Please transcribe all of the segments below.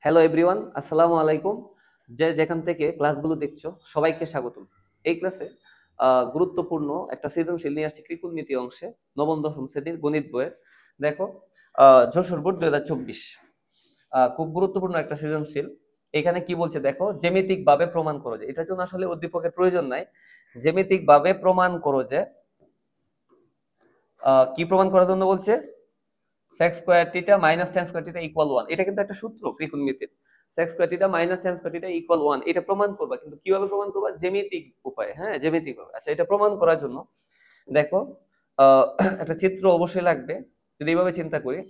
Hello everyone, আসসালামু আলাইকুম। যে যেখান থেকে ক্লাসগুলো দেখছো সবাইকে স্বাগতম। এই ক্লাসে গুরুত্বপূর্ণ একটা সৃজনশীল নিয়ে আসছি ত্রিকোণমিতি অংশে, নবম দশম শ্রেণীর গণিত বইয়ের। দেখো, যশোর বোর্ড 2024, খুব গুরুত্বপূর্ণ একটা সৃজনশীল। এখানে কি বলছে দেখো, জ্যামিতিক ভাবে প্রমাণ করো যে, এটার জন্য আসলে উদ্দীপকের প্রয়োজন নাই। জ্যামিতিক ভাবে প্রমাণ করো যে, কি প্রমাণ করার জন্য বলছে, sec square theta minus tan square theta equal 1। এটা কিন্তু একটা সূত্র ত্রিকোণমিতির। sec square theta minus tan square theta equal 1, এটা প্রমাণ করবা। কিন্তু কিভাবে প্রমাণ করবা? জ্যামিতিক উপায়ে। হ্যাঁ, জ্যামিতিক ভাবে। আচ্ছা, এটা প্রমাণ করার জন্য দেখো, আহ, একটা চিত্র অবশ্যই লাগবে। যদি এইভাবে চিন্তা করি,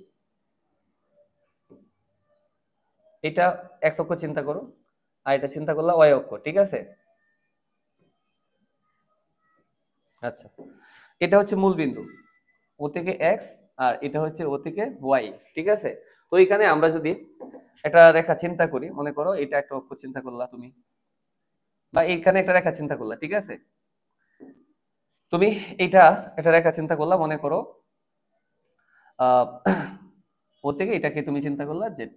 এটা এক্স অক্ষ চিন্তা করো, আর এটা চিন্তা করলা ওয়াই অক্ষ, ঠিক আছে? আচ্ছা, এটা হচ্ছে মূল বিন্দু, ও থেকে এক্স, আর এটা হচ্ছে ও থেকে ওয়াই, ঠিক আছে? তো এখানে আমরা যদি একটা রেখা চিন্তা করি, মনে করো এটা একটা অক্ষ চিন্তা করলা তুমি, বা এইখানে একটা রেখা চিন্তা করলা, ঠিক আছে? তুমি এইটা একটা রেখা চিন্তা করলা, মনে করো আহ ও থেকে এটাকে তুমি চিন্তা করলা জেড,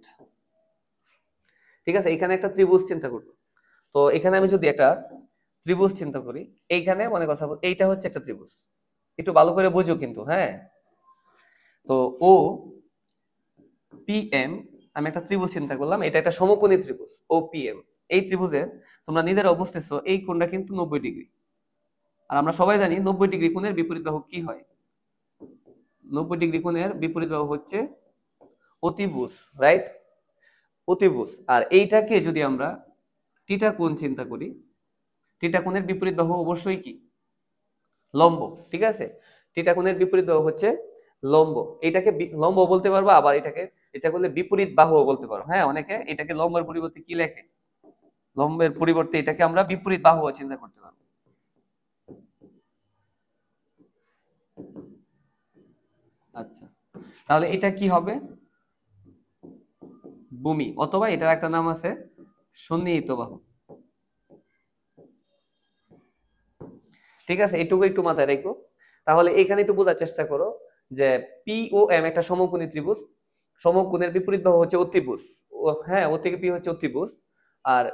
ঠিক আছে? এখানে একটা ত্রিভুজ চিন্তা করবো। তো এখানে আমি যদি একটা ত্রিভুজ চিন্তা করি, এইখানে মনে করো suppose এইটা হচ্ছে একটা ত্রিভুজ। একটু ভালো করে বুঝো কিন্তু, হ্যাঁ। তো ও পি এম, আমি একটা ত্রিভুজ চিন্তা করলাম, এটা একটা সমকোণী ত্রিভুজ ও পি এম। এই ত্রিভুজের তোমরা নিজেরা বুঝতেছো এই কোণটা কিন্তু 90 ডিগ্রি। আর আমরা সবাই জানি 90 ডিগ্রি কোণের বিপরীত বাহু কি হয়। 90 ডিগ্রি কোণের বিপরীত বাহু হচ্ছে অতিভুজ, রাইট? অতিভুজ। আর এইটাকে যদি আমরা টিটা কোণ চিন্তা করি, টিটা কোণের বিপরীত বাহু অবশ্যই কি? লম্ব, ঠিক আছে? টিটা কোণের বিপরীত বাহু হচ্ছে লম্ব। এটাকে লম্ব বলতে পারবো, আবার এটাকে ইচ্ছা করলে বিপরীত বাহুও বলতে পারো। হ্যাঁ, অনেকে এটাকে লম্বের পরিবর্তে কি লেখে, লম্বের পরিবর্তে এটাকে আমরা বিপরীত বাহুও চিন্তা করতে পারবো। আচ্ছা, তাহলে এটা কি হবে? ভূমি, অথবা এটার একটা নাম আছে সন্নিহিত বাহু, ঠিক আছে? এটুকু একটু মাথায় রেখো। তাহলে এখানে একটু বোঝার চেষ্টা করো যে পি ও এম একটা সমকোণী ত্রিভুজ, সমকোণের বিপরীত বাহু হচ্ছে অতিভুজ। হ্যাঁ, ও থেকে পি হচ্ছে অতিভুজ। আর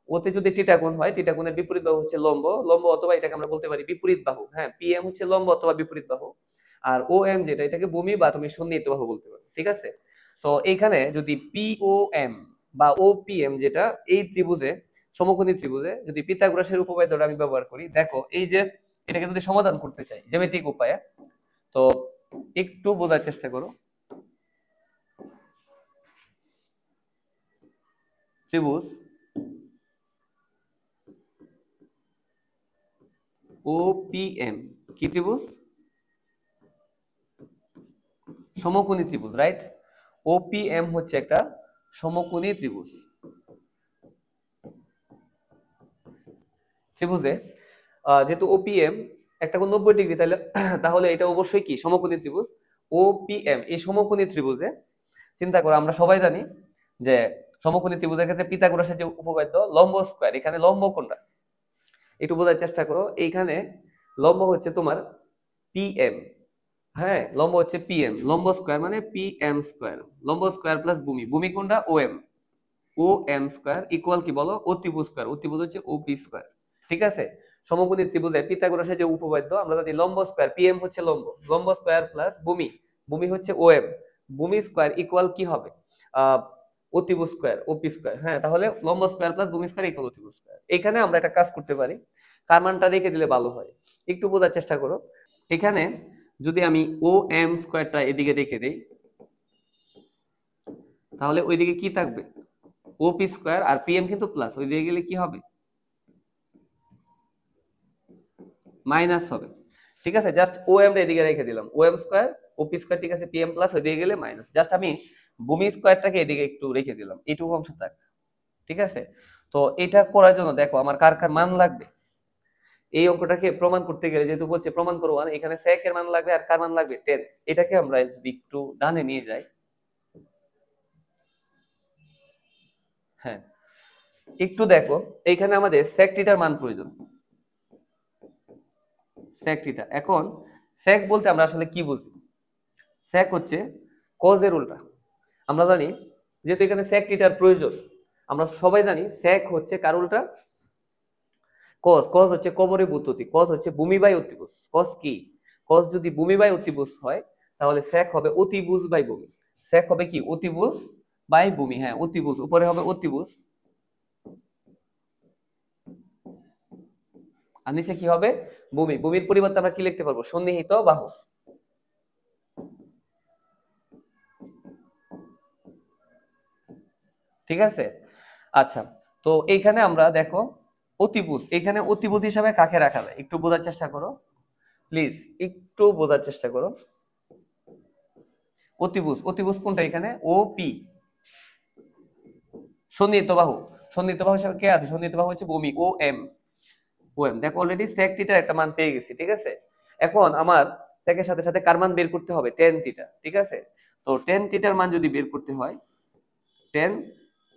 ওতে যদি টিটা কোণ হয়, টিটা কোণের বিপরীত বাহু হচ্ছে লম্ব, লম্ব অথবা এটাকে আমরা বলতে পারি বিপরীত বাহু। হ্যাঁ, পি এম হচ্ছে লম্ব অথবা বিপরীত বাহু। আর ও এম যেটা, এটাকে ভূমি বা তুমি সন্নিহিত বাহু বলতে পারো, ঠিক আছে? তো এইখানে যদি পি ও এম বা ও পি এম যেটা, এই ত্রিভুজে, সমকোণী ত্রিভুজে যদি পিথাগোরাসের উপপাদ্যটা আমি ব্যবহার করি, দেখো এই যে এটাকে যদি সমাধান করতে চাই জ্যামিতিক উপায়ে, তো একটু বোঝার চেষ্টা করো। ত্রিভুজ ও পি এম কি ত্রিভুজ? সমকোণী ত্রিভুজ, রাইট? ও পি এম হচ্ছে একটা সমকোণী ত্রিভুজ। ত্রিভুজে যেহেতু ওপিএম একটা কোণ 90 ডিগ্রি, তাহলে তাহলে এটা অবশ্যই কি? সমকোণী ত্রিভুজ। ওপিএম এই সমকোণী ত্রিভুজে চিন্তা করো, আমরা সবাই জানি যে সমকোণী ত্রিভুজের ক্ষেত্রে পিথাগোরাসের যে উপপাদ্য লম্ব স্কয়ার, এখানে লম্ব কোণটা একটু বোঝার চেষ্টা করো। এইখানে লম্ব হচ্ছে তোমার পিএম। হ্যাঁ, লম্ব হচ্ছে পিএম, লম্ব স্কয়ার মানে পিএম স্কয়ার, লম্ব স্কয়ার প্লাস ভূমি, ভূমি কোণটা ওএম, ও এম স্কয়ার ইকুয়াল কি বলো? অতিভুজ স্কয়ার, অতিভুজ হচ্ছে ওপি স্কয়ার, ঠিক আছে? সমকোণী ত্রিভুজে পিথাগোরাসের যে উপপাদ্য, আমরা জানি লম্ব স্কয়ার পিএম হচ্ছে লম্ব, লম্ব স্কয়ার প্লাস ভূমি, ভূমি হচ্ছে ওএম, ভূমি স্কয়ার ইকুয়াল কি হবে? আহ অতিভুজ স্কয়ার, ওপি স্কয়ার। হ্যাঁ, তাহলে লম্ব স্কয়ার প্লাস ভূমি স্কয়ার ইকুয়াল অতিভুজ স্কয়ার। এখানে আমরা একটা কাজ করতে পারি, কার মানটা রেখে দিলে ভালো হয় একটু বোঝার চেষ্টা করো। এখানে যদি আমি ও এম স্কয়ারটা এদিকে রেখে দেই, তাহলে ওইদিকে কি থাকবে? ওপি স্কয়ার, আর পিএম কিন্তু প্লাস, ওই দিকে গেলে কি হবে? মাইনাস হবে, ঠিক আছে? জাস্ট ও এম এদিকে রেখে দিলাম, ও এম স্কয়ার ওপি স্কয়ার, ঠিক আছে? পিএম প্লাস ওইদিকে গেলে মাইনাস, জাস্ট আমি ভূমি স্কয়ারটাকে এদিকে একটু রেখে দিলাম, এইটুকু অংশ থাক, ঠিক আছে? তো এটা করার জন্য দেখো আমার কার কার মান লাগবে। এই অঙ্কটাকে প্রমাণ করতে গেলে, যেহেতু বলছে প্রমাণ করবো, এখানে sec এর মান লাগবে, আর কার মান লাগবে? 10। এটাকে আমরা যদি একটু ডানে নিয়ে যাই, হ্যাঁ, একটু দেখো, এইখানে আমাদের sec থিটার মান প্রয়োজন। sec থিটা, এখন sec বলতে আমরা আসলে কি বুঝি? sec হচ্ছে cos এর উল্টা। আমরা জানি যেহেতু এখানে sec থিটার প্রয়োজন, আমরা সবাই জানি sec হচ্ছে কার উল্টা, cos, cos হচ্ছে কবরে বুদ্ধতি, cos হচ্ছে ভূমি বাই অতিভুজ। cos কি, cos যদি ভূমি বাই অতিভুজ হয় তাহলে sec হবে অতিভুজ বাই ভূমি। sec হবে কি, অতিভুজ বাই ভূমি। হ্যাঁ, অতিভুজ, উপরে হবে অতিভুজ আর নিচে কি হবে, ভূমি। ভূমির পরিবর্তে আমরা কি লিখতে পারবো, সন্নিহিত বাহু। ঠিক আছে, আচ্ছা। তো এইখানে আমরা দেখো অতিভুজ, এখানে অতিভুজ হিসাবে কাকে রাখা যায় একটু বোঝার চেষ্টা করো প্লিজ, একটু বোঝার চেষ্টা করো। অতিভুজ, অতিভুজ কোনটা এখানে, ও পি, সন্নিহিত বাহু। সন্নিহিত বাহু হিসাবে কে আছে, সন্নিহিত বাহু হচ্ছে ভূমি, ও এম। ও এম, দেখো অলরেডি sec থিটার একটা মান পেয়ে গেছি। ঠিক আছে, এখন আমার sec এর সাথে সাথে কার মান বের করতে হবে, tan থিটা। ঠিক আছে, তো tan থিটার মান যদি বের করতে হয়, tan,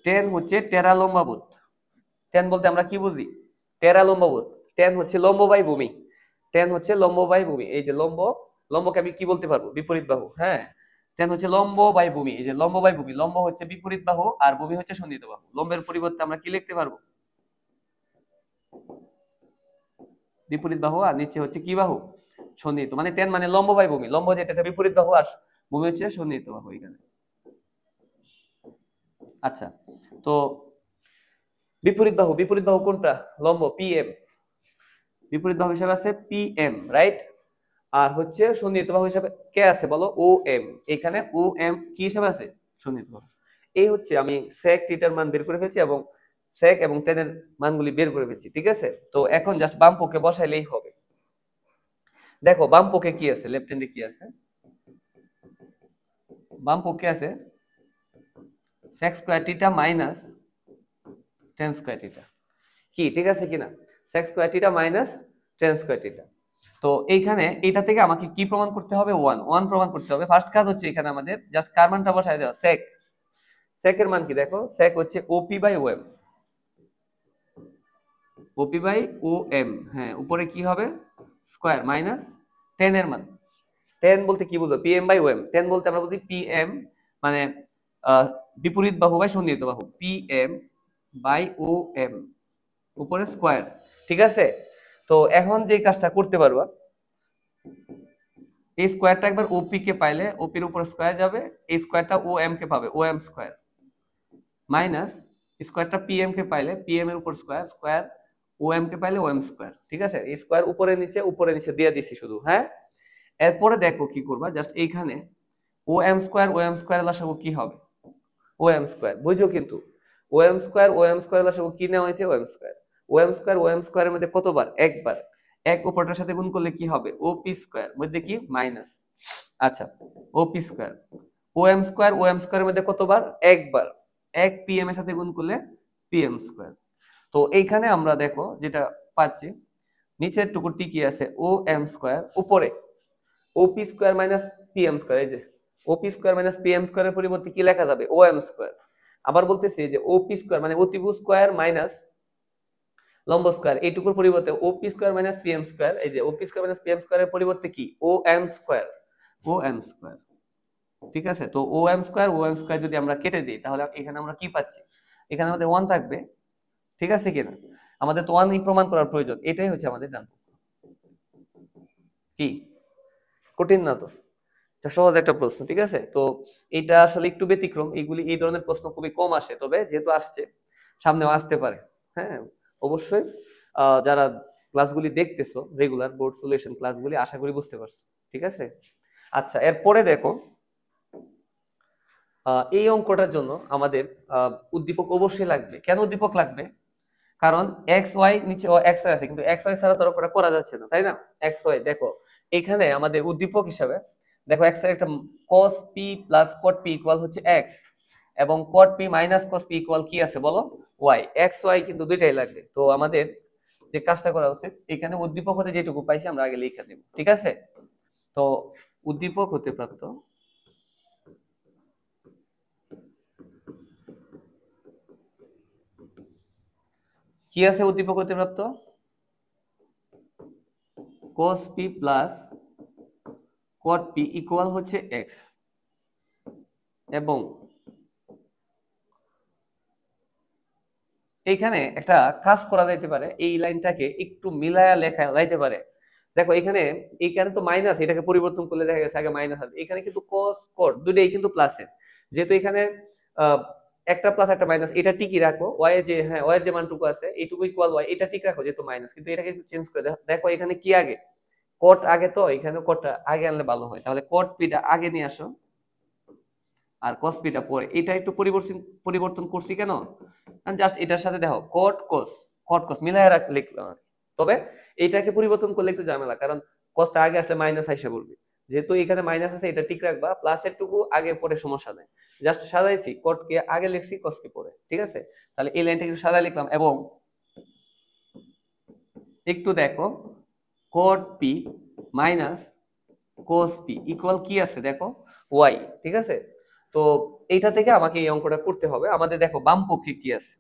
tan হচ্ছে টেরা লম্বাবোধ। tan বলতে আমরা কি বুঝি, টেরা লম্বাবোধ। tan হচ্ছে লম্ব বাই ভূমি, tan হচ্ছে লম্ব বাই ভূমি। এই যে লম্ব, লম্বকে আমি কি বলতে পারবো, বিপরীত বাহু। হ্যাঁ, tan হচ্ছে লম্ব বাই ভূমি, এই যে লম্ব বাই ভূমি, লম্ব হচ্ছে বিপরীত বাহু আর ভূমি হচ্ছে সন্নিহিত বাহু। লম্বের পরিবর্তে আমরা কি লিখতে পারবো, বিপরীত বাহু, আর নিচে হচ্ছে কি বাহু, সন্নিহিত। মানে tan মানে লম্ব বাই ভূমি, লম্ব যেটা এটা বিপরীত বাহু আর ভূমি হচ্ছে সন্নিহিত বাহু এখানে। আচ্ছা, তো বিপরীত বাহু, বিপরীত বাহু কোনটা, লম্ব, পিএম। বিপরীত বাহু হিসাবে আছে পিএম, রাইট। আর হচ্ছে সন্নিহিত বাহু হিসাবে কে আছে বলো, ও এম। এখানে ও এম কি হিসাবে আছে, সন্নিহিত বাহু। এই হচ্ছে আমি sec থিটার মান বের করে ফেলছি এবং sec এবং tan এর মানগুলি বের করে ফেলছি। ঠিক আছে, তো এখন জাস্ট বাম পক্ষে বসাইলেই হবে। দেখো বাম পক্ষে কি আছে, লেফট হ্যান্ডে কি আছে, বাম পক্ষে আছে sec square theta minus tan square theta. কি ঠিক আছে কিনা, sec square theta minus tan square theta. তো এইখানে এটা থেকে আমাকে কি প্রমাণ করতে হবে, ওয়ান, ওয়ান প্রমাণ করতে হবে। ফার্স্ট কাজ হচ্ছে এখানে আমাদের জাস্ট কার মানটা বসায় দেওয়া, sec, sec এর মান কি দেখো, sec হচ্ছে OP by OM, OP by O M. হ্যাঁ, উপরে কি হবে, স্কয়ার মাইনাস tan এর মান। tan বলতে কি বুঝো, পিএম বাই ওএম। tan বলতে আমরা বুঝি পিএম মানে বিপরীত বাহু বাই সন্নিহিত বাহু, পিএম বাই ও এম, উপরে স্কয়ার। ঠিক আছে, তো এখন যে কাজটা করতে পারবা, এই স্কয়ারটা একবার ওপি কে পাইলে ওপির উপর স্কয়ার যাবে, এই স্কয়ারটা ও এম কে পাবে, ও এম স্কয়ার মাইনাস স্কয়ারটা পিএম কে পাইলে পিএম এর উপর স্কয়ার, স্কয়ার ও এম কে পাইলে ও এম স্কয়ার। ঠিক আছে, এই স্কয়ার উপরে নিচে দিয়ে দিছি শুধু। হ্যাঁ, এরপরে দেখো কি করবা, জাস্ট এইখানে ও এম স্কয়ার লসাগু কি হবে, ও এম স্কয়ার। বুঝছো কিন্তু, ও এম স্কয়ার লসাগু কি নেওয়া হয়েছে, ও এম স্কয়ার। ও এম স্কয়ারের মধ্যে কতবার, একবার। এক উপরটার সাথে গুণ করলে কি হবে, ও পি স্কয়ার, মধ্যে কি মাইনাস। আচ্ছা, ও পি স্কয়ার, ও এম স্কয়ারের মধ্যে কতবার, একবার। এক পিএম এর সাথে গুণ করলে পিএম স্কয়ার। তো এইখানে আমরা দেখো যেটা পাচ্ছি, নিচের টুকুরটি কি আছে, ও এম স্কয়ার, উপরে ওপি স্কয়ার মাইনাস পিএম স্কয়ার। এই যে ওপি স্কয়ার মাইনাস পিএম স্কয়ারের পরিবর্তে কি লেখা যাবে, ও এম স্কয়ার। আবার বলতেছি যে ওপি স্কয়ার মানে অতিভুজ স্কয়ার মাইনাস লম্ব স্কয়ার, এইটুকুর পরিবর্তে ওপি স্কয়ার মাইনাস পিএম স্কয়ার। এই যে ওপি স্কয়ার মাইনাস পিএম স্কয়ারের পরিবর্তে কি, ও এম স্কয়ার, ও এম স্কয়ার। ঠিক আছে, তো ও এম স্কয়ার যদি আমরা কেটে দিই তাহলে এখানে আমরা কি পাচ্ছি, এখানে আমাদের ওয়ান থাকবে। ঠিক আছে কিনা, আমাদের তো ওয়ানই প্রমাণ করার প্রয়োজন, এটাই হচ্ছে আমাদের ডান পক্ষ। কি কঠিন না তো, এটা সহজ একটা প্রশ্ন। ঠিক আছে, তো এটা আসলে একটু ব্যতিক্রম, এই ধরনের প্রশ্ন খুবই কম আসে, তবে যেহেতু আসছে সামনেও আসতে পারে। হ্যাঁ, অবশ্যই যারা ক্লাসগুলি দেখতেছো, রেগুলার বোর্ড সলিউশন ক্লাসগুলি, আশা করি বুঝতে পারছো। ঠিক আছে, আচ্ছা এরপরে দেখো, এই অঙ্কটার জন্য আমাদের উদ্দীপক অবশ্যই লাগবে। কেন উদ্দীপক লাগবে, কারণ এক্স ওয়াই নিচে এক্স ওয়াই আছে, কিন্তু এক্স ওয়াই ছাড়া তো অঙ্কটা করা যাচ্ছে না, তাই না। এক্স ওয়াই দেখো, এখানে আমাদের উদ্দীপক হিসাবে দেখো এক্স এর একটা cos p plus cot p equal হচ্ছে x, এবং cot p minus cos p equal কি আছে বলো, y। এক্স ওয়াই কিন্তু দুইটাই লাগবে। তো আমাদের যে কাজটা করা উচিত, এখানে উদ্দীপক হতে যেটুকু পাইছি আমরা আগে লিখে দেব। ঠিক আছে, তো উদ্দীপক হতে প্রাপ্ত কি আছে, উদ্দীপক হতে প্রাপ্ত cos p plus cot p equal হচ্ছে x, এবং এইখানে একটা কাজ করা যাইতে পারে, এই লাইনটাকে একটু মিলায়া লেখা যাইতে পারে। দেখো এখানে, এইখানে তো মাইনাস, এটাকে পরিবর্তন করলে দেখা গেছে আগে মাইনাস হবে, এখানে কিন্তু কস কট দুটোই কিন্তু প্লাসের, যেহেতু এখানে একটা প্লাস একটা মাইনাস, এটা ঠিকই রাখো, ওয়াই এর যে, হ্যাঁ ওয়াই এর যে মানটুকু আছে এইটুকু ইকুয়াল ওয়াই, এটা ঠিক রাখো যেহেতু মাইনাস, কিন্তু এটাকে একটু চেঞ্জ করে দেখো এখানে কি আগে, কট আগে, তো এখানে কটটা আগে আনলে ভালো হয়, তাহলে কট পিটা আগে নিয়ে আসো আর কস পিটা পরে। এটা একটু পরিবর্তন পরিবর্তন করছি কেন, জাস্ট এটার সাথে দেখো কট কস, কট কস মিলায় লিখলাম, তবে এইটাকে পরিবর্তন করলে একটু ঝামেলা, কারণ কসটা আগে আসলে মাইনাস আইসা বলবি, যেহেতু এখানে মাইনাস আছে এটা ঠিক রাখবা, প্লাসের টুকু আগে পরে সমস্যা নেই, জাস্ট সাজাইছি, কট কে আগে লিখছি কস কে পরে, ঠিক আছে। তাহলে এই লাইনটা একটু সাজাই লিখলাম, এবং একটু দেখো কট P minus cos P equal কি আছে দেখো, ওয়াই, ঠিক আছে। তো এইটা থেকে আমাকে এই অঙ্কটা করতে হবে, আমাদের দেখো বাম পক্ষে কি আছে,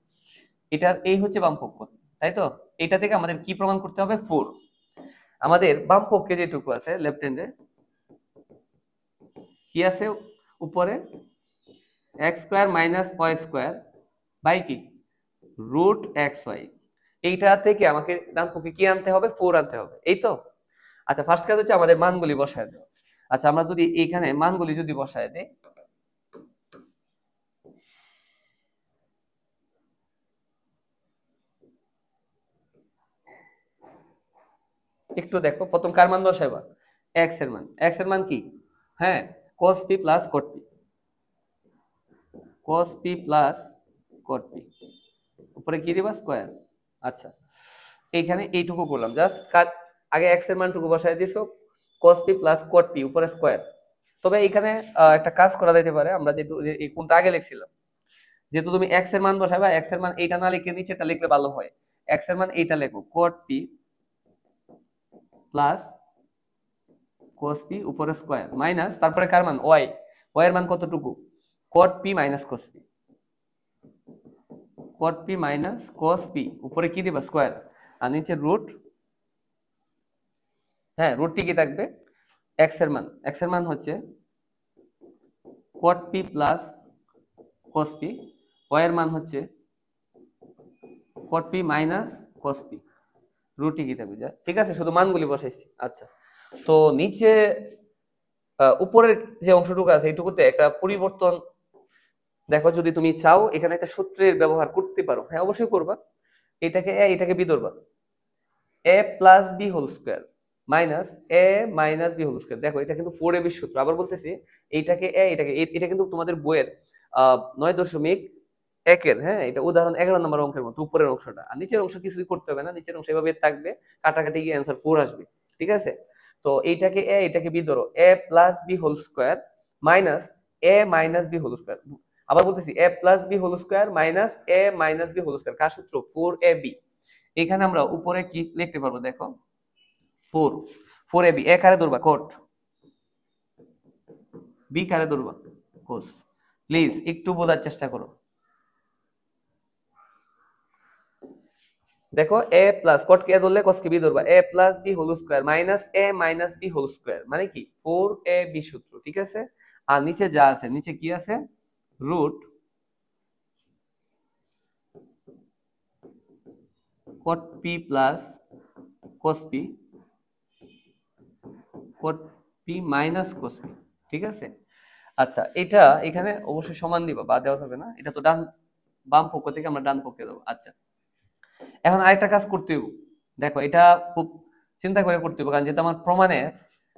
এটার এই হচ্ছে বাম পক্ষ, তাই তো, এটা থেকে আমাদের কি প্রমাণ করতে হবে, 4। আমাদের বাম পক্ষে যেটুকু আছে লেফট হ্যান্ডে কি আছে, উপরে x square minus y square by কি রুট এক্স ওয়াই, এইটা থেকে আমাকে ডান পক্ষে কি আনতে হবে, 4 আনতে হবে, এই তো। আচ্ছা ফার্স্ট কাজ হচ্ছে আমাদের মানগুলি বসায় দেওয়া। আচ্ছা আমরা যদি এইখানে মানগুলি যদি বসায় দেই, একটু দেখো প্রথম কার মান বসাইবা, এক্স এর মান, এক্স এর মান কি, হ্যাঁ cos p plus cot p, cos p plus cot p, উপরে কি দিবা স্কয়ার। আচ্ছা এইখানে এইটুকু করলাম, জাস্ট আগে এক্স এর মানটুকু বসাই দিছো, cos p plus cot p উপরে স্কয়ার। তবে এখানে একটা কাজ করা যেতে পারে, আমরা যেহেতু এই কোনটা আগে লিখছিলাম, যেহেতু তুমি এক্স এর মান বসাবা, এক্স এর মান এইটা না লিখে নিচেটা লিখলে ভালো হয়, এক্স এর মান এইটা লেখো cot p plus cos p উপরে স্কয়ার মাইনাস তারপরে কার মান y, y এর মান কতটুকু, cot p minus cos p, cot p minus cos p উপরে কি দিবা স্কয়ার, আর নিচে রুট, হ্যাঁ রুট কি থাকবে, x এর মান, x এর মান হচ্ছে cot p plus cos p, y এর মান হচ্ছে cot p minus cos p, root কি থাকবে যা, ঠিক আছে, শুধু মানগুলি বসাইছি। আচ্ছা তো নিচে উপরের যে অংশটুকু আছে এইটুকুতে একটা পরিবর্তন, দেখো যদি তুমি চাও এখানে একটা সূত্রের ব্যবহার করতে পারো, হ্যাঁ অবশ্যই করবা, এটাকে এ এটাকে বি ধরবা, এ plus B whole square minus এ মাইনাস বি হোল স্কোয়ার, দেখো এটা কিন্তু 4ab সূত্র, আবার বলতেছি এইটাকে এ এটাকে এটা কিন্তু তোমাদের বইয়ের 9.1 হ্যাঁ, এটা উদাহরণ 11 নম্বর অঙ্কের মতো উপরের অংশটা, আর নিচের অংশ কিছুই করতে হবে না, নিচের অংশ এভাবে থাকবে, কাটাকাটি গিয়ে অ্যান্সার 4 আসবে, ঠিক আছে। তো এইটাকে এ এটাকে বি ধরো, a plus B whole square minus A minus B whole square, আবার বলতেছি a plus B whole square minus A minus B whole square, কার সূত্র, 4ab। এখানে আমরা উপরে কি লিখতে পারবো দেখো, 4ab, এ কারে ধরবা কোট, বি কারে ধরবা কোস, প্লিজ একটু বোঝার চেষ্টা করো। দেখো এ প্লাস কট কে ধরলে কস কে বি ধরবা, এ plus B whole square minus এ মাইনাস বি হোল স্কয়ার মানে কি 4ab সূত্র, ঠিক আছে। আর নিচে যা আছে, নিচে কি আছে, root cot p plus cos p, cot p minus cos p, ঠিক আছে। আচ্ছা এটা এখানে অবশ্যই সমান দিবা, বাদ দেওয়া যাবে না, এটা তো ডান বাম পক্ষ থেকে আমরা ডান পক্ষে দেবো। আচ্ছা এখন আরেকটা কাজ করতে হবে, দেখো এটা খুব চিন্তা করে করতে হবে, কারণ যেহেতু আমার প্রমাণে,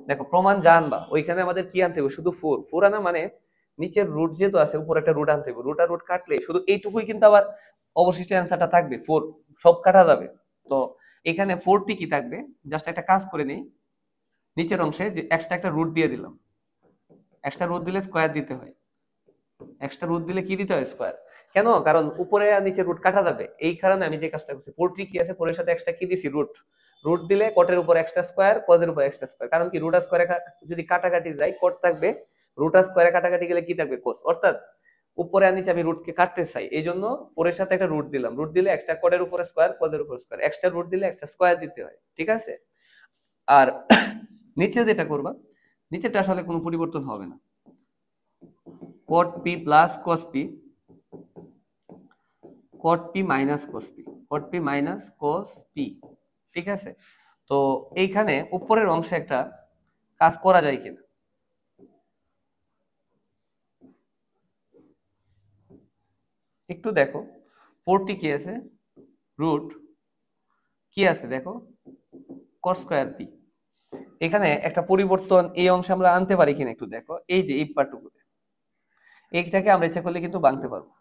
দেখো প্রমাণ জানবা ওইখানে আমাদের কি আনতে হবে, শুধু 4 আনা মানে নিচের রুট যেহেতু আছে উপরে একটা রুট আনতে হবে, রুট আর রুট কাটলে শুধু এইটুকুই কিন্তু আবার অবশিষ্ট অ্যান্সারটা থাকবে 4, সব কাটা যাবে। তো এখানে 4টি কি থাকবে, জাস্ট একটা কাজ করে নেই, নিচের অংশে যে এক্সট্রা একটা রুট দিয়ে দিলাম, এক্সট্রা রুট দিলে স্কয়ার দিতে হয়, এক্সট্রা রুট দিলে কি দিতে হয়, স্কয়ার। কেন, কারণ উপরে আর নিচে রুট কাটা যাবে, এই কারণে আমি যে কাজটা করছি, পোর্ট্রি কি আছে, পোরের সাথে এক্সট্রা কি দিছি, রুট, রুট দিলে কটের উপর এক্সট্রা স্কয়ার, কজের উপর এক্সট্রা স্কয়ার, কারণ কি রুট আর স্কয়ারে যদি কাটাকাটি যায় কট থাকবে, রুট আর স্কয়ারে কাটাকাটি গেলে কি থাকবে, কোস, অর্থাৎ উপরে আর নিচে আমি রুটকে কাটতে চাই, এই জন্য পোরের সাথে একটা রুট দিলাম, রুট দিলে এক্সট্রা কটের উপরে স্কয়ার, কজের উপর স্কয়ার, এক্সট্রা রুট দিলে এক্সট্রা স্কয়ার দিতে হয়, ঠিক আছে। আর নিচে যেটা করবা, নিচেটা আসলে কোনো পরিবর্তন হবে না, cot p plus cos p cot p minus cos p, cot p minus cos p, ঠিক আছে। তো এইখানে উপরের অংশে একটা কাজ করা যায় কিনা একটু দেখো। 4t কি আছে, রুট কি আছে দেখো, cot স্কয়ার p। এখানে একটা পরিবর্তন এই অংশে আমরা আনতে পারি কিনা একটু দেখো। এই যে এই পার্টটুকুতে এইটাকে আমরা ইচ্ছা করলে কিন্তু ভাঙতে পারবো,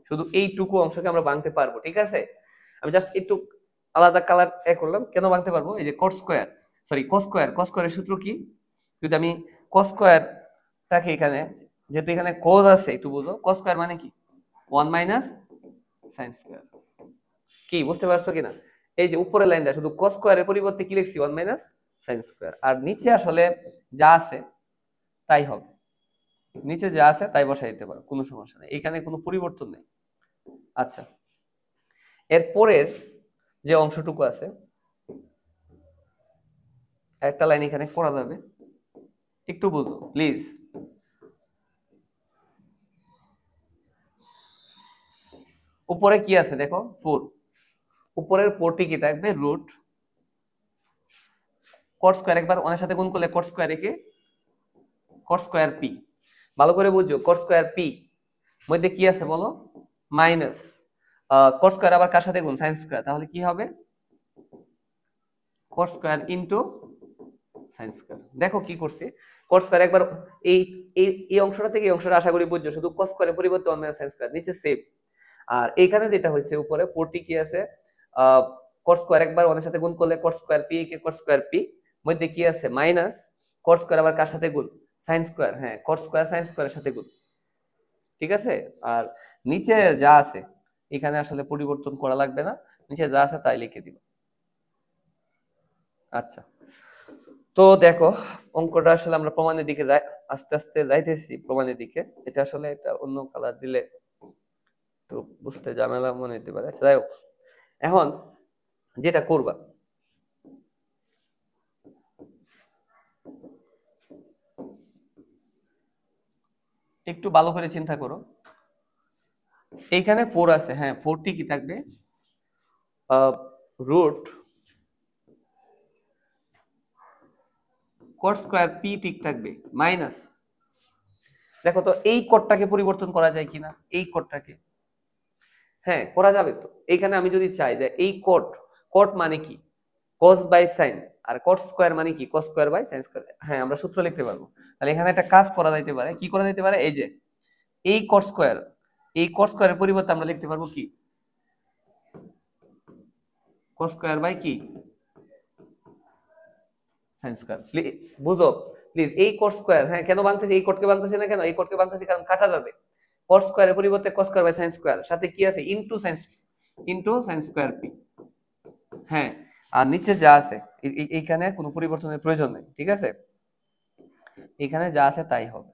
শুধু এইটুকু অংশকে আমরা ভাঙতে পারবো, ঠিক আছে। আমি জাস্ট একটু আলাদা কালার করলাম, কেন ভাঙতে পারবো, এই যে cot square, sorry cos square, cos স্কয়ারের সূত্র কি, যদি আমি cos স্কয়ারটাকে এখানে, যেহেতু এখানে cos আছে একটু বুঝো, cos স্কয়ার মানে কি 1 মাইনাস sin স্কয়ার। কি বুঝতে পারছো কিনা? এই যে উপরের লাইনটা শুধু cos স্কয়ারের পরিবর্তে কি লিখছি 1 মাইনাস sin স্কয়ার, আর নিচে আসলে যা আছে তাই হবে, নিচে যা আছে তাই বসাই দিতে পারো, কোনো সমস্যা নেই, এখানে কোনো পরিবর্তন নেই। আচ্ছা, এর পরের যে অংশটুকু আছে একটা লাইন এখানে করা যাবে, একটু বুঝো প্লিজ। উপরে কি আছে দেখো 4, উপরের 4টি কি থাকবে, রুট cot স্কয়ার, একবার ওনার সাথে গুণ করলে cot স্কয়ার একে cot স্কয়ার p, ভালো করে বুঝো, cot স্কয়ার p মধ্যে কি আছে বলো, মাইনাস cot স্কয়ার আবার কার সাথে গুণ, sin স্কয়ার, তাহলে কি হবে cot square into sin square. দেখো কি করছে, cot স্কয়ার একবার এই এই অংশটা থেকে এই অংশটা আশা করি বুঝছো, শুধু cos স্কয়ারের পরিবর্তে 1 মাইনাস sin স্কয়ার, নিচে সেভ। আর এইখানে যেটা হয়েছে উপরে 4t কি আছে, cot স্কয়ার একবার ওনার সাথে গুণ করলে cot স্কয়ার p কে cot স্কয়ার p, মধ্যে কি আছে মাইনাস cot স্কয়ার আবার কার সাথে গুণ, sin স্কয়ার, হ্যাঁ cot স্কয়ার sin স্কয়ারের সাথে গুণ, ঠিক আছে। আর নিচে যা আছে এখানে আসলে পরিবর্তন করা লাগবে না, নিচে যা আছে তাই লিখে দিব। আচ্ছা, তো দেখো অঙ্কটা আসলে আমরা প্রমাণের দিকে আস্তে আস্তে যাইতেছি প্রমাণের দিকে। এটা আসলে একটা অন্য কালার দিলে তো বুঝতে ঝামেলা মনে হতে পারে। আচ্ছা যাই হোক, এখন যেটা করবা, একটু ভালো করে চিন্তা করো। এইখানে 4 আছে, হ্যাঁ 4টি কি থাকবে, রুট cot স্কয়ার p ঠিক থাকবে মাইনাস, দেখো তো এই কোডটাকে পরিবর্তন করা যায় কিনা, এই কোডটাকে, হ্যাঁ করা যাবে তো। এইখানে আমি যদি চাই যে এই কোড, কোড মানে কি cos বাই sin, আর cot স্কয়ার মানে কি cos square by sin square, হ্যাঁ আমরা সূত্র লিখতে পারবো। তাহলে এখানে একটা কাজ করা যাইতে পারে, কি করা যাইতে পারে, এই যে এই cot স্কয়ার, এই cot স্কয়ারের পরিবর্তে আমরা লিখতে পারবো কি cos স্কয়ার বাই কি sin স্কয়ার। বুঝো প্লিজ, এই cot স্কয়ার, হ্যাঁ কেন ভাঙতেছি, এই কোডকে ভাঙতেছি না কেন, এই কোডকে ভাঙতেছি কারণ কাটা যাবে, cot স্কয়ারের পরিবর্তে cos square by sin square, সাথে কি আছে ইনটু sin স্কয়ার p, হ্যাঁ। আর নিচে যা আছে এইখানে কোনো পরিবর্তনের প্রয়োজন নেই, ঠিক আছে, এখানে যা আছে তাই হবে।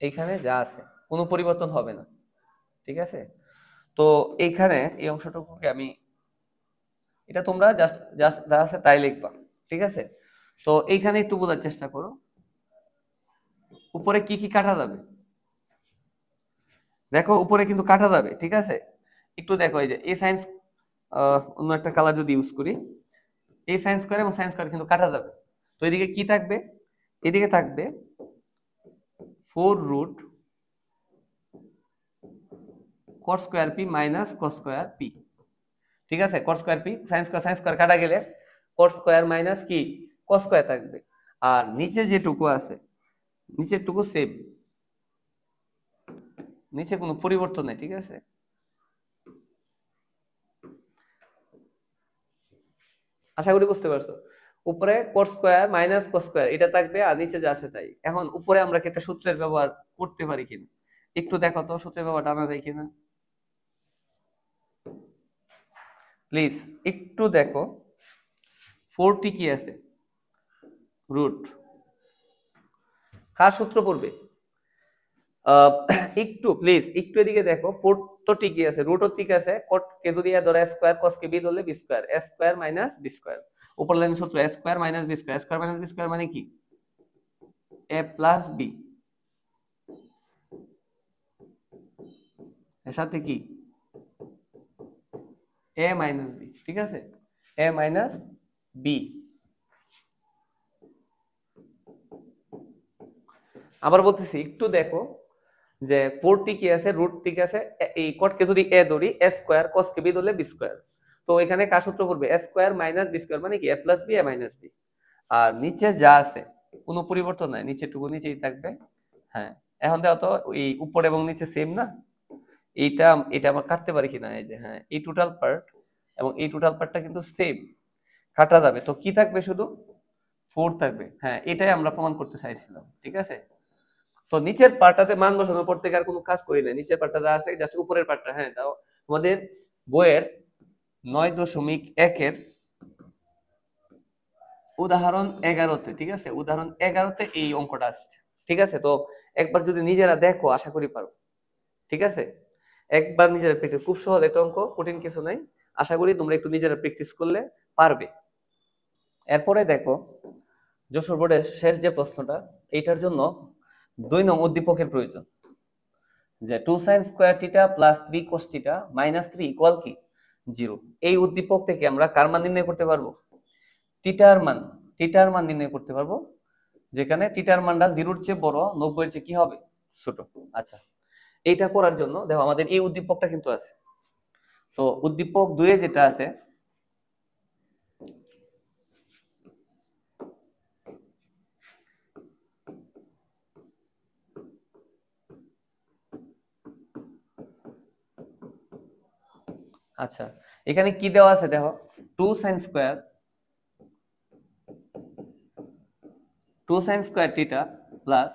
এইখানে যা আছে কোনো পরিবর্তন হবে না, ঠিক আছে। তো এইখানে এই অংশটুকুকে আমি, এটা তোমরা জাস্ট জাস্ট যা আছে তাই লিখবা, ঠিক আছে। তো এইখানে একটু বোঝার চেষ্টা করো, উপরে কি কি কাটা যাবে, দেখো উপরে কিন্তু কাটা যাবে, ঠিক আছে। একটু দেখো এই যে এই সাইন্স, অন্য একটা কালার যদি ইউজ করি, এই সাইন স্কয়ার এবং সাইন স্কয়ার কিন্তু কাটা যাবে। তো এদিকে কি থাকবে, এদিকে থাকবে 4 root cos square p minus cos square p, ঠিক আছে। cos square p sin square কাটা গেলে cos স্কয়ার মাইনাস কি cos স্কয়ার থাকবে, আর নিচে যেটুকু আছে নিচেরটুকু সেম, নিচে কোনো পরিবর্তন নেই, ঠিক আছে। আশা করি বুঝতে পারছো, উপরে cos square minus cos square এটা থাকবে, আর নিচে যা আছে তাই। এখন উপরে আমরা কি একটা সূত্রের ব্যবহার করতে পারি কিনা একটু দেখো তো, সূত্রের ব্যবহারটা আনা যায় কিনা প্লিজ একটু দেখো। 4টি কি আছে, রুট, কার সূত্র পড়বে, একটু প্লিজ একটু এদিকে দেখো। 4 তো ঠিকই আছে, রুটও ঠিক আছে, cot কে যদি ধরো স্কয়ার cos কে বি ধরলে b square, a square minus b square, উপর লাইনের সূত্র a square minus b square, square minus b square মানে কি a প্লাস বি, এর সাথে কি a মাইনাস বি, ঠিক আছে, a মাইনাস বি। আবার বলতেছি একটু দেখো যে 4t কি আছে, √t কি আছে, এই কটকে যদি a ধরি a square, cos K b ধরলে b স্কয়ার। তো এখানে কার সূত্র পড়বে a square minus b square, মানে কি a plus b a minus b। আর নিচে যা আছে কোনো পরিবর্তন নাই, নিচেটুকু নিচেই থাকবে। হ্যাঁ, এখন দেখো তো এই উপর এবং নিচে সেম না, এইটা এটা আমরা কাটতে পারি কিনা, এই যে হ্যাঁ এই টোটাল পার্ট এবং এই টোটাল পার্টটা কিন্তু সেম, কাটা যাবে। তো কি থাকবে, শুধু 4 থাকবে। হ্যাঁ, এটাই আমরা প্রমাণ করতে চাইছিলাম, ঠিক আছে। তো নিচের পার্টটাতে মান বসানোর পর থেকে আর কোনো কাজ করি না, নিচের পার্টটা যা আছে জাস্ট উপরের পার্টটা। হ্যাঁ, তাও আমাদের বইয়ের 9.1 এর উদাহরণ 11তে, ঠিক আছে, উদাহরণ 11তে এই অঙ্কটা আসছে, ঠিক আছে। তো একবার যদি নিজেরা দেখো আশা করি পারো, ঠিক আছে। একবার নিজেরা প্র্যাকটিস, খুব সহজ একটা অঙ্ক, কঠিন কিছু নাই। আশা করি তোমরা একটু নিজেরা প্র্যাকটিস করলে পারবে। এরপরে দেখো যশোর বোর্ডের শেষ যে প্রশ্নটা, এইটার জন্য 2 নং উদ্দীপকের প্রয়োজন, যে 2 sin square theta plus 3 cos theta minus 3 equal কি 0। এই উদ্দীপক থেকে আমরা কার মান নির্ণয় করতে পারবো, থিটার মান, থিটার মান নির্ণয় করতে পারবো, যেখানে থিটার মানটা 0-র চেয়ে বড়, 90-এর চেয়ে কি হবে, ছোট। আচ্ছা, এইটা করার জন্য দেখো আমাদের এই উদ্দীপকটা কিন্তু আছে। তো উদ্দীপক 2 এ যেটা আছে, আচ্ছা এখানে কি দেওয়া আছে দেখো, 2 sin square, 2 sin square theta plus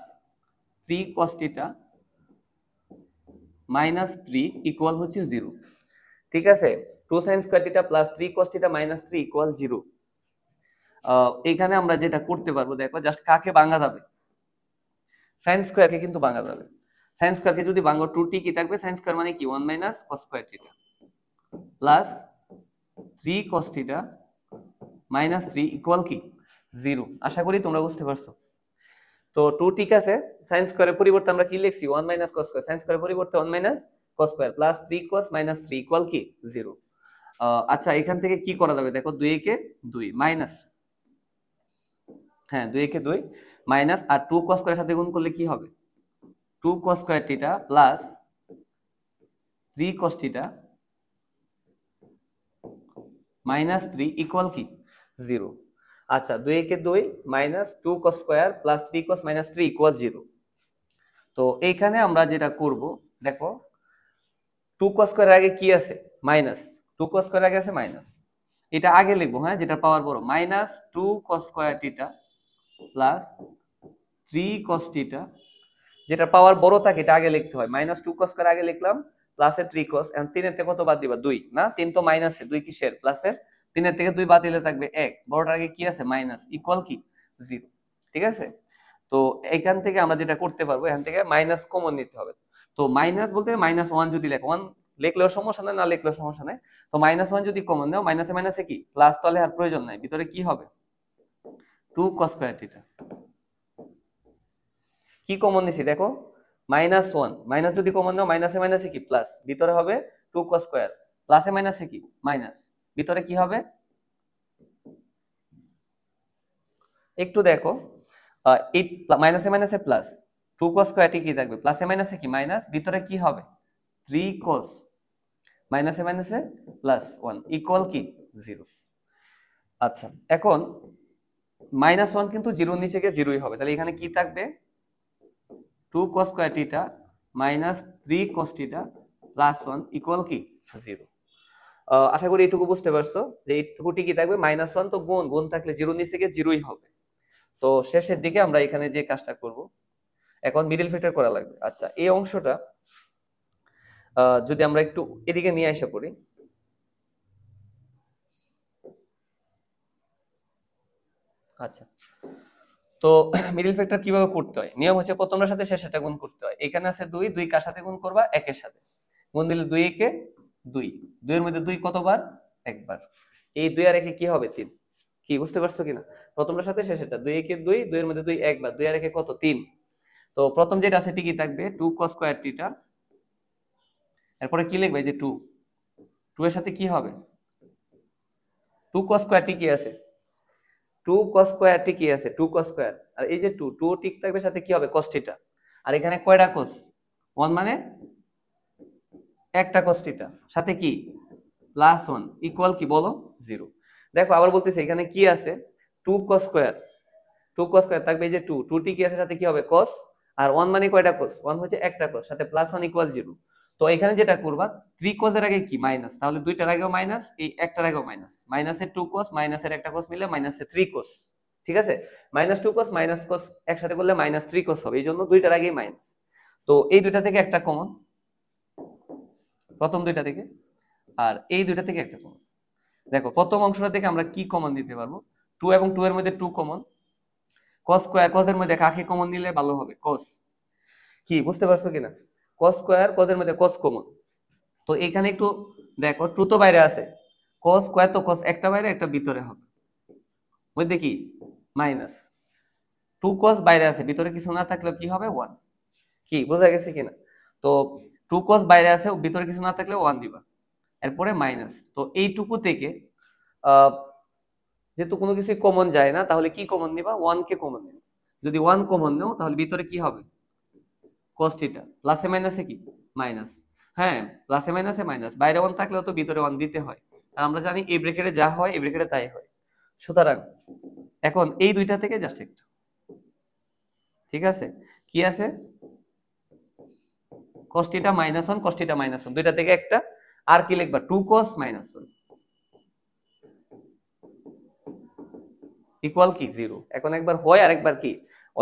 3 cos theta minus 3 equal হচ্ছে 0, ঠিক আছে। 2 sin square theta plus 3 cos theta minus 3 equal 0। এখানে আমরা যেটা করতে পারবো দেখো, জাস্ট কাকে ভাঙা যাবে, sin স্কয়ারকে কিন্তু ভাঙা যাবে। sin স্কয়ারকে যদি ভাঙো 2t কি থাকবে, sin স্কয়ার মানে কি 1 minus cos square theta plus 3 cos theta minus 3 equal কি 0। আশা করি তোমরা বুঝতে পারছো। তো 2 ঠিক আছে, sin স্কয়ারের পরিবর্তে আমরা কি লিখছি 1 মাইনাস cos স্কয়ার, sin স্কয়ারের পরিবর্তে 1 minus cos square plus 3 cos minus 3 equal কি 0। আচ্ছা এখান থেকে কি করা যাবে দেখো, 2 কে 2 মাইনাস, হ্যাঁ 2 কে 2 মাইনাস, আর 2 cos স্কয়ারের সাথে গুণ করলে কি হবে, 2 cos square theta plus 3 cos theta minus 3 equal কি 0। আচ্ছা 2 কে 2 minus 2 cos square plus 3 cos minus 3 equal 0। তো এইখানে আমরা যেটা করব দেখো, 2 cos স্কয়ারের আগে কি আছে, মাইনাস, 2 cos স্কয়ারের আগে আছে মাইনাস, এটা আগে লিখবো, হ্যাঁ যেটা পাওয়ার বড়, minus 2 cos square theta plus 3 cos theta, যেটা পাওয়ার বড় থাকে এটা আগে লিখতে হয়। মাইনাস 2 cos স্কয়ার আগে লিখলাম, প্লাসের 3 cos, এখন 3 এর থেকে কত বাদ দিবা 2 না, 3 তো মাইনাসে, 2 কিসের প্লাসের, 3 এর থেকে 2 বাদ দিলে থাকবে 1, বড়টার আগে কি আছে মাইনাস ইকুয়াল কি 0, ঠিক আছে। তো এখান থেকে আমরা যেটা করতে পারবো, এখান থেকে মাইনাস কমন নিতে হবে। তো মাইনাস বলতে মাইনাস 1 যদি লেখো, 1 লিখলেও সমস্যা নাই, না লিখলেও সমস্যা নাই। তো মাইনাস 1 যদি কমন নাও, মাইনাসে মাইনাসে কি প্লাস, তাহলে আর প্রয়োজন নাই, ভিতরে কি হবে 2 cos স্কয়ার থিটা। কি কমন নিছি দেখো, মাইনাস 1, মাইনাস যদি কমন নাও, মাইনাসে মাইনাসে কি প্লাস, ভিতরে হবে 2 cos স্কয়ার, প্লাসে মাইনাসে কি মাইনাস, ভিতরে কি হবে, একটু দেখো, এই মাইনাসে মাইনাসে প্লাস, 2 cos স্কয়ারটি কি থাকবে, প্লাসে মাইনাসে কি মাইনাস, ভিতরে কি হবে 3 cos মাইনাসে মাইনাসে প্লাস 1 ইকুয়াল কি 0। আচ্ছা এখন মাইনাস 1 কিন্তু 0 নিচে গিয়ে 0ই হবে, তাহলে এখানে কি থাকবে 2 cos square theta minus 3 cos theta plus 1 equal কি 0। আশা করি এইটুকু বুঝতে পারছো যে এইটুকুটি কি থাকবে মাইনাস 1, তো গুণ, গুণ থাকলে 0 নিচে গিয়ে 0ই হবে। তো শেষের দিকে আমরা এখানে যে কাজটা করব, এখন মিডল ফ্যাক্টর করা লাগবে। আচ্ছা এই অংশটা যদি আমরা একটু এদিকে নিয়ে আসা পড়ি, আচ্ছা তো মিডল ফ্যাক্টর কিভাবে করতে হয়, নিয়ম হচ্ছে প্রথমটার সাথে শেষেরটা গুণ করতে হয়। এখানে আছে 2, 2 কার সাথে গুণ করবা 1 এর সাথে, গুণ দিলে 2 একে 2, 2 এর মধ্যে 2 কতবার, একবার, এই 2 আর 1 কি হবে 3। কি বুঝতে পারছো কিনা, প্রথমটার সাথে শেষেরটা, 2 একে 2, 2 এর মধ্যে 2 একবার, 2 আর 1 কত 3। তো প্রথম যেটা আছে ঠিকই থাকবে 2 cos স্কয়ার থিটা, এরপরে কি লিখবে, এই যে 2, 2 এর সাথে কি হবে, 2 cos স্কয়ার টি কি আছে, 2 cos স্কয়ার টি কি আছে, 2 cos স্কয়ার, আর এই যে 2, 2 ঠিক থাকবে, সাথে কি হবে cos থিটা, আর এখানে কয়টা cos, 1 মানে একটা cos থিটা, সাথে কি +1 ইকুয়াল কি বলো 0। দেখো আবার বলতেছি এখানে কি আছে, 2 cos স্কয়ার, 2 cos স্কয়ার থাকবে, এই যে 2, 2 টি কি আছে, সাথে কি হবে cos, আর 1 মানে কয়টা cos, 1 হচ্ছে একটা cos, সাথে +1 ইকুয়াল 0। তো এখানে যেটা করবা, 3 cos এর আগে কি মাইনাস, তাহলে দুইটার আগেও মাইনাস, এই একটার আগেও মাইনাস, মাইনাসের 2 cos মাইনাসের একটা cos মিলে মাইনাসের 3 cos, ঠিক আছে, -2 cos cos একসাথে করলে -3 cos হবে, এই জন্য দুইটার আগেই মাইনাস। তো এই দুইটা থেকে একটা কমন, প্রথম দুইটা থেকে, আর এই দুইটা থেকে একটা কমন। দেখো প্রথম অংশটা থেকে আমরা কি কমন দিতে পারবো, 2 এবং 2 এর মধ্যে 2 কমন, cos স্কয়ার cos এর মধ্যে কাকে কমন নিলে ভালো হবে, cos, কি বুঝতে পারছো কিনা, cos স্কয়ার cos এর মধ্যে cos কমন। তো এখানে একটু দেখো 2 তো বাইরে আছে, cos স্কয়ার তো cos একটা বাইরে একটা ভিতরে হবে, মধ্যে কি মাইনাস, 2 cos বাইরে আছে, ভিতরে কিছু না থাকলে কি হবে 1, কি বোঝা গেছে কিনা। তো 2 cos বাইরে আছে, ভিতরে কিছু না থাকলে 1 দিবা, এরপরে মাইনাস। তো এইটুকু থেকে যেহেতু কোনো কিছু কমন যায় না, তাহলে কি কমন নিবা, 1 কে কমন নিবা। যদি 1 কমন নাও তাহলে ভিতরে কি হবে cos থিটা, প্লাসে মাইনাসে কি মাইনাস, হ্যাঁ প্লাসে মাইনাসে মাইনাস, বাইরে 1 থাকলেও তো ভিতরে 1 দিতে হয়, আর আমরা জানি এই ব্র্যাকেটে যা হয় এই ব্র্যাকেটে তাই হয়। সুতরাং এখন এই দুইটা থেকে জাস্ট একটা, ঠিক আছে, কি আছে cos থিটা -1 cos থিটা -1, দুইটা থেকে একটা, আর কি লিখবা 2 cos -1 ইকুয়াল কি 0। এখন একবার হয় আর একবার কি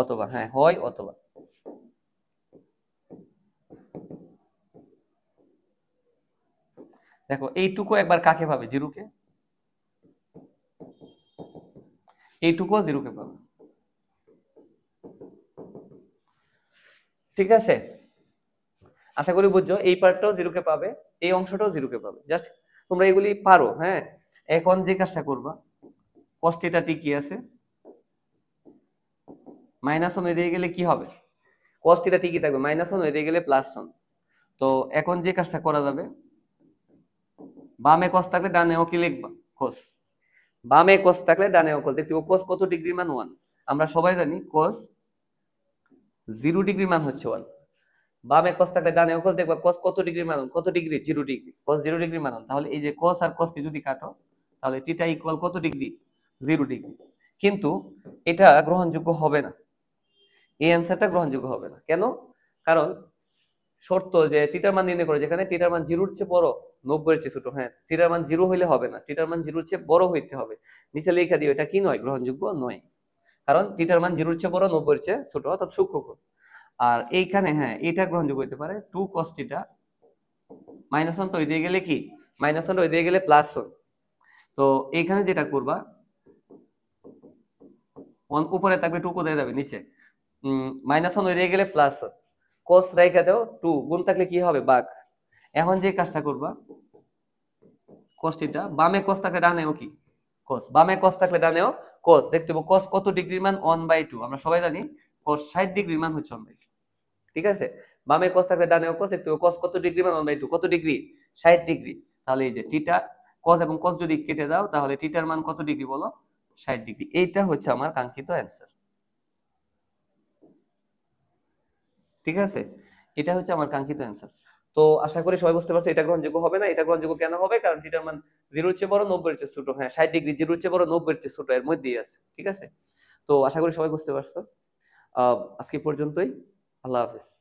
অথবা, হ্যাঁ হয় অথবা। দেখো এইটুকু একবার কাকে পাবে, 0 কে, এইটুকুও 0 কে পাবে, ঠিক আছে, আশা করি বুঝছো, এই পার্টটাও 0 কে পাবে, এই অংশটাও 0 কে পাবে, জাস্ট তোমরা এগুলি পারো, হ্যাঁ। এখন যে কাজটা করবা, cos থিটা কি আছে, -1 হয়ে গেলে কি হবে, cos থিটা কি থাকবে, -1 হয়ে গেলে +1। তো এখন যে কাজটা করা যাবে, বামে cos থাকলে ডানেও কি লিখবা cos, বামে cos থাকলে ডানেও cos, দেখতে cos কত ডিগ্রি মান 1, আমরা সবাই জানি cos 0 ডিগ্রি মান হচ্ছে 1, বামে cos থাকলে ডানেও cos, দেখবা cos কত ডিগ্রি মান, কত ডিগ্রি 0 ডিগ্রি, cos 0 ডিগ্রি মান। তাহলে এই যে cos আর cos কে যদি কাটো, তাহলে থিটা ইকুয়াল কত ডিগ্রি 0 ডিগ্রি। কিন্তু এটা গ্রহণযোগ্য হবে না, এই অ্যান্সারটা গ্রহণযোগ্য হবে না, কেন, কারণ শর্ত যে থিটার মান নির্ণয় করে, যেখানে থিটার মান 0 এর চেয়ে বড়, 90 এর চেয়ে ছোট, হ্যাঁ থিটার মান 0 হইলে হবে না, থিটার মান 0 এর চেয়ে বড় হইতে হবে, নিচে লেখা দিও এটা কি নয়, গ্রহণযোগ্য নয়, কারণ থিটার মান 0 এর চেয়ে বড়, 90 এর চেয়ে ছোট, অর্থাৎ সূক্ষ্মকোণ। আর এইখানে হ্যাঁ এটা গ্রহণযোগ্য হতে পারে, 2 cos থিটা -1 তো দিয়ে গেলে কি -1 ওই দিয়ে গেলে +1। তো এইখানে যেটা করবা, 1 উপরে থাকবে, 2 কোথায় যাবে নিচে, -1 ওই দিয়ে গেলে +1, cos রাইখা দাও, 2 গুণ থাকলে কি হবে ভাগ। এখন যে কাজটা করবা, cos থিটা বামে cos থাকলে ডানেও কি cos, বামে cos থাকলে ডানেও cos, দেখতে পাবো cos কত ডিগ্রির মান 1/2, আমরা সবাই জানি cos 60 ডিগ্রির মান হচ্ছে 1/2, ঠিক আছে, বামে cos থাকলে ডানেও cos, দেখতে পাবো cos কত ডিগ্রি মান 1/2, কত ডিগ্রি 60 ডিগ্রি। তাহলে এই যে থিটা cos এবং cos যদি কেটে দাও, তাহলে থিটার মান কত ডিগ্রি বলো 60 ডিগ্রি। এইটা হচ্ছে আমার কাঙ্ক্ষিত অ্যান্সার, ঠিক আছে, এটা হচ্ছে আমার কাঙ্ক্ষিত অ্যান্সার। তো আশা করি সবাই বুঝতে পারছে এটা গ্রহণযোগ্য হবে না। এটা গ্রহণযোগ্য কেন হবে, কারণ থিটার মান 0 এর চেয়ে বড়, 90 এর চেয়ে ছোট, হ্যাঁ 60 ডিগ্রি 0 এর চেয়ে বড়, 90 এর চেয়ে ছোট, এর মধ্যেই আছে, ঠিক আছে। তো আশা করি সবাই বুঝতে পারছো। আজকে পর্যন্তই, আল্লাহ হাফেজ।